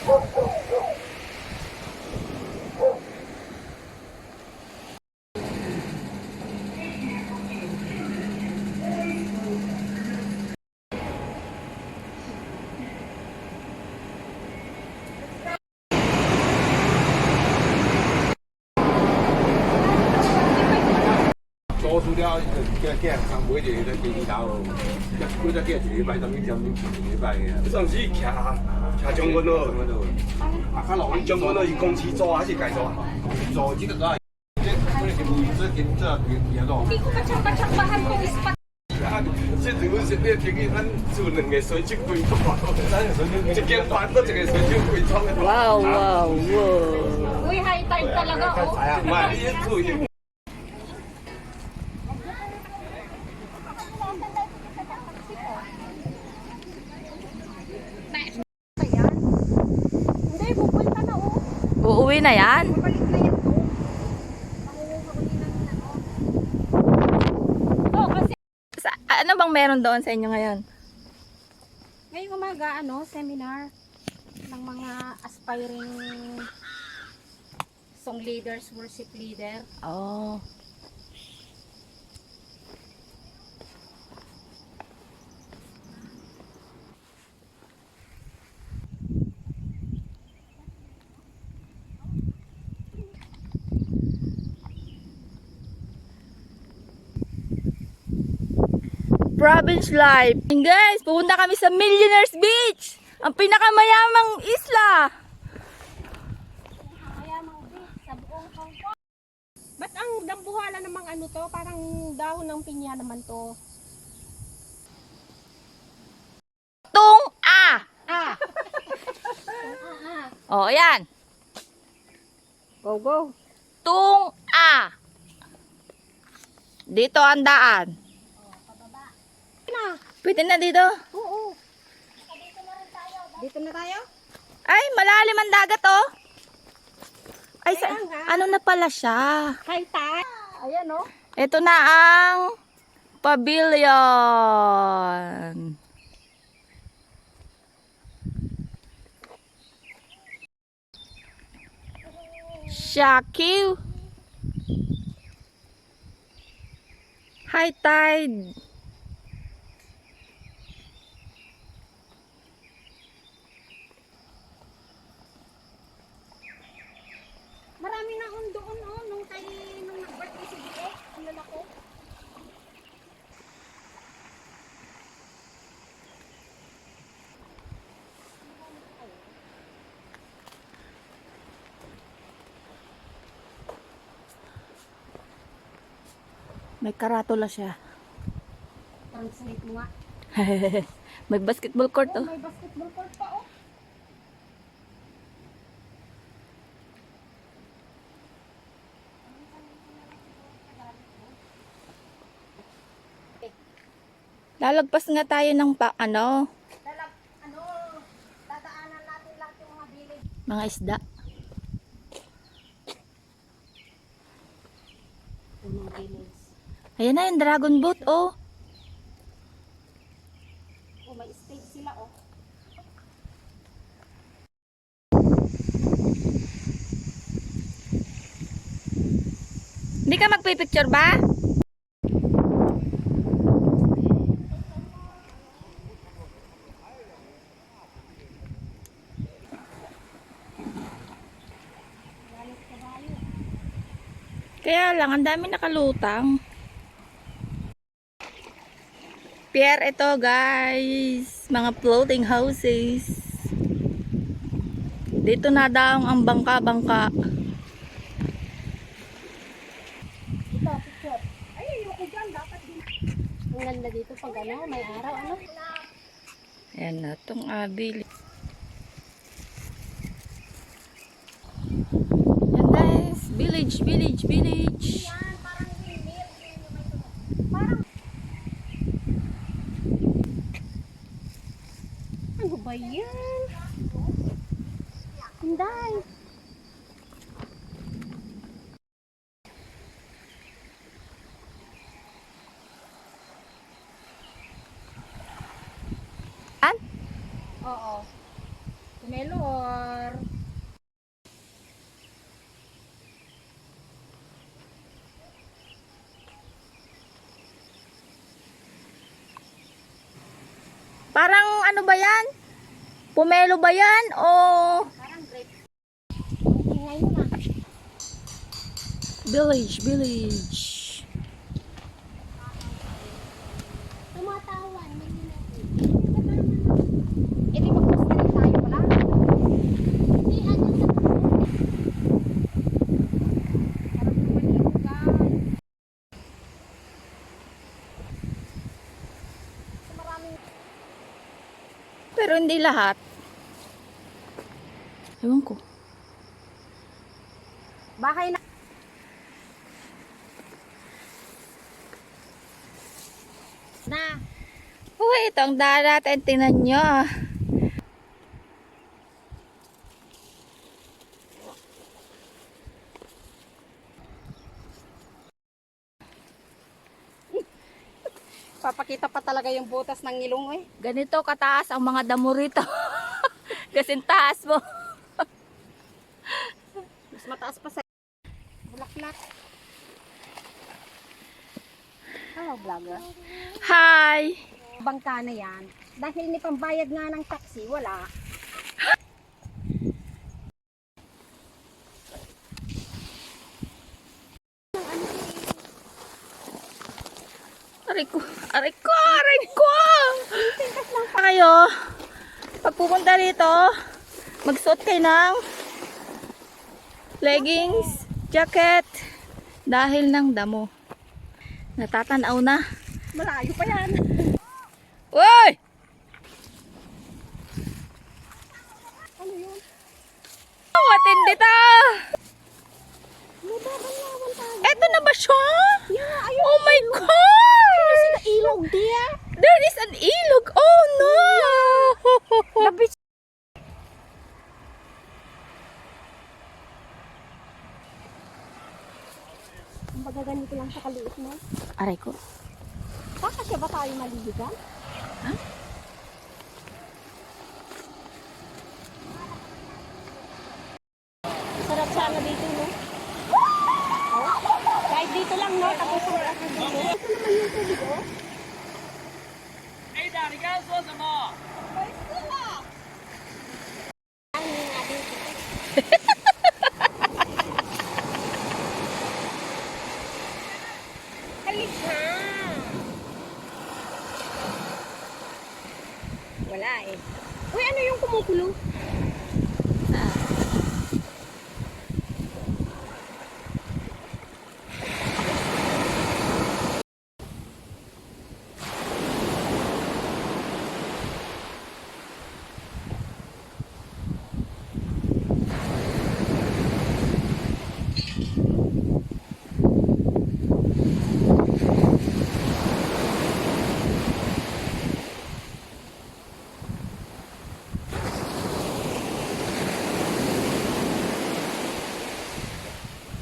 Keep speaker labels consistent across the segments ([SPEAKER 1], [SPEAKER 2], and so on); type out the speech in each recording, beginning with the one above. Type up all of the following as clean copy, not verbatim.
[SPEAKER 1] 做出了健康每日在地头，几只鸡一礼拜，等于将近一礼拜嘅。上次徛将军咯，啊，较老将军咯，是公司做还是家做？做这个都係，即係每次點即係點做。
[SPEAKER 2] Hindi ko katsang-katsambahan kung ispat.
[SPEAKER 1] 即係如果是你聽見咱做兩個水晶櫃裝，一間飯都一個水晶櫃裝。
[SPEAKER 3] Wow, wow, wow.
[SPEAKER 2] Uy, high tide talaga, oh.
[SPEAKER 1] 唔係呢一個。
[SPEAKER 2] Hindi, pupunta na, oh.
[SPEAKER 3] Uuwi na yan?
[SPEAKER 2] Balik na yan, oh. Nangunguha ko din ng ano. Oh, kasi
[SPEAKER 3] Ano bang meron doon sa inyo ngayon?
[SPEAKER 2] ngayong umaga, seminar ng mga aspiring song leaders, worship leader.
[SPEAKER 3] Oh. Province life. And guys, pupunta kami sa Millionaires Beach. Ang pinakamayamang isla.
[SPEAKER 2] Kaya mga beach sa buong Hong Kong. Ba't ang dambuhala namang to? Parang dahon ng pinya naman to.
[SPEAKER 3] Tung A.
[SPEAKER 2] Ah!
[SPEAKER 3] Oh, ayan.
[SPEAKER 2] Go, go.
[SPEAKER 3] Tung A. Dito ang daan.
[SPEAKER 2] Na.
[SPEAKER 3] Pwede na dito.
[SPEAKER 2] Oo. Dito na rin tayo. Dito na tayo?
[SPEAKER 3] Ay, malalim ang dagat oh. Ay,
[SPEAKER 2] Ayan nga.
[SPEAKER 3] ano na pala siya?
[SPEAKER 2] High tide. Ayan, oh.
[SPEAKER 3] Ito na ang pavilion. Shakiw. High tide.
[SPEAKER 2] Marami na doon, oh. Nung nag-birthday si Diek. Ang lalako.
[SPEAKER 3] May karatula siya.
[SPEAKER 2] Translate mo nga.
[SPEAKER 3] May basketball court
[SPEAKER 2] Oh,
[SPEAKER 3] oh.
[SPEAKER 2] may basketball court pa, oh.
[SPEAKER 3] Lalagpas nga tayo ng
[SPEAKER 2] Dadaanan natin lahat yung mga village.
[SPEAKER 3] mga isda.
[SPEAKER 2] Yung mga village.
[SPEAKER 3] Ayan na yung dragon boat oh.
[SPEAKER 2] Oh, may stage sila, oh.
[SPEAKER 3] Hindi ka magpipicture ba? Kaya lang, ang dami nakalutang. Pier ito guys. Mga floating houses. Dito na daw ang bangka-bangka.
[SPEAKER 2] Ito, picture. Ay, ayoko dyan. Dapat din. Ang ganda dito pag may araw,
[SPEAKER 3] Ayan na, itong abili. Ayan guys, village, village, village.
[SPEAKER 2] Yan, parang windmill. Parang, ano ba yan? Hinday.
[SPEAKER 3] An?
[SPEAKER 2] Oo. Melor.
[SPEAKER 3] Parang ano ba yan? Pomelo ba yan? O
[SPEAKER 2] Parang grape. Ang ingay mo na.
[SPEAKER 3] village.
[SPEAKER 2] Tumatawan. Eh di mag-post na rin tayo pala. Hindi, ano sa parang lumaligo guys. So, maraming
[SPEAKER 3] Pero hindi lahat. Ewan ko.
[SPEAKER 2] bahay na. Na.
[SPEAKER 3] Uy, ito ang daan natin. Tingnan nyo.
[SPEAKER 2] Papakita pa talaga yung butas ng ilong eh.
[SPEAKER 3] Ganito kataas ang mga damo rito. Kasing taas mo.
[SPEAKER 2] Mas mataas pa sa bulaklak. Oh, vlogger.
[SPEAKER 3] Hi!
[SPEAKER 2] Bangka na yan. Dahil ni pambayad nga ng taxi, wala.
[SPEAKER 3] Aray ko! Aray ko! Aray ko! Kayo, pag pupunta rito, magsuot kayo ng leggings, jacket, dahil ng damo. Natatanaw na.
[SPEAKER 2] Malayo pa yan.
[SPEAKER 3] Uy!
[SPEAKER 2] Ano yun?
[SPEAKER 3] Matindi ta!
[SPEAKER 2] May babanlawan tayo.
[SPEAKER 3] Eto na ba siya?
[SPEAKER 2] Yeah, ayun.
[SPEAKER 3] Oh my God!
[SPEAKER 2] Sa ilog, dear.
[SPEAKER 3] There is an ilog! Oh no!
[SPEAKER 2] Labis. Kumbaga ganito lang sa kaliit mo.
[SPEAKER 3] Aray ko.
[SPEAKER 2] Kakasya ba tayo maliligan?
[SPEAKER 3] Ha?
[SPEAKER 2] Sarap sana dito, no? Kahit dito lang, no? Tapos sa mga dito. Ito naman yung tubig, oh. Ano nga dito? Halika! Wala eh. Uy, ano yung kumukulo?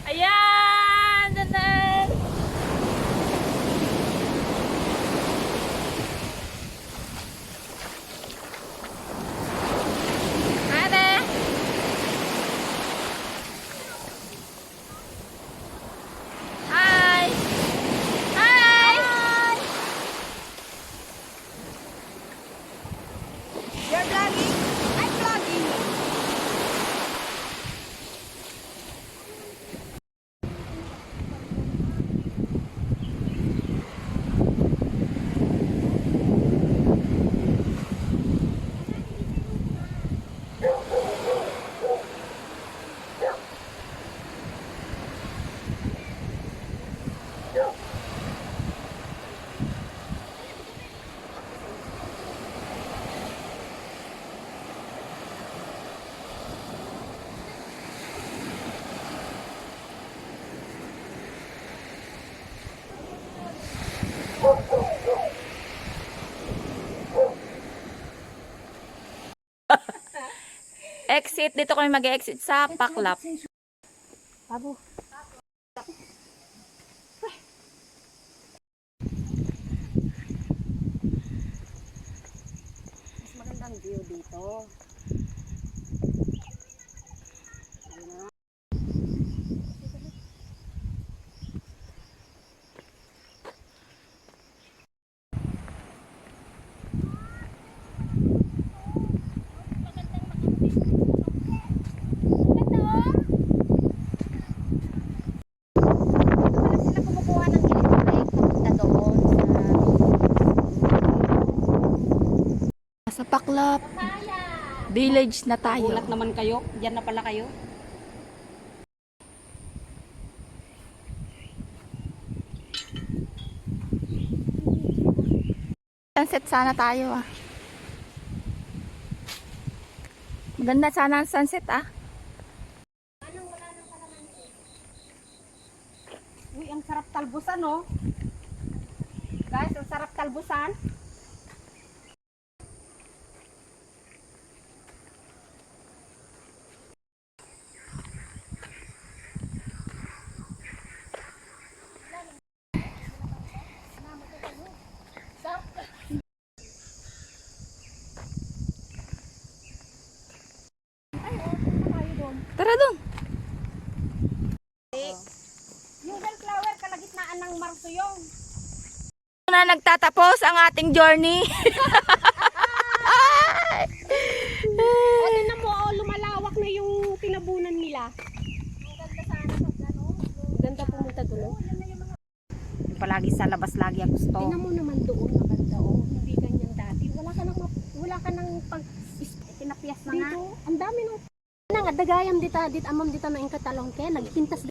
[SPEAKER 3] Ayan! Danan! Ate! Hi! Hi!
[SPEAKER 2] You're vlogging? I'm vlogging.
[SPEAKER 3] Exit. Dito kami mag-exit sa Paklap.
[SPEAKER 2] Bago. Mas magandang view dito.
[SPEAKER 3] Paklop. Village na tayo.
[SPEAKER 2] Gulat naman kayo. Diyan na pala kayo.
[SPEAKER 3] Sunset sana tayo ah. Maganda sana ang sunset ah.
[SPEAKER 2] Uy, ang sarap talbusan, oh. Guys, ang sarap talbusan.
[SPEAKER 3] Tara dun.
[SPEAKER 2] Yung flower, kalagitnaan ng marsuyong.
[SPEAKER 3] Na nagtatapos ang ating journey.
[SPEAKER 2] O, tingnan mo, oh, lumalawak na yung tinabunan nila. Ang ganda sana pag ano. Ganda pumunta doon. Palagi sa labas lagi ang gusto. Tingnan mo naman doon, maganda, oh. Hindi ganyan dati. Wala ka nang pag pinapiyas na nga. Dito, ang dami ng nang adagayam dita amam dita na ingkatalong ke nagpintas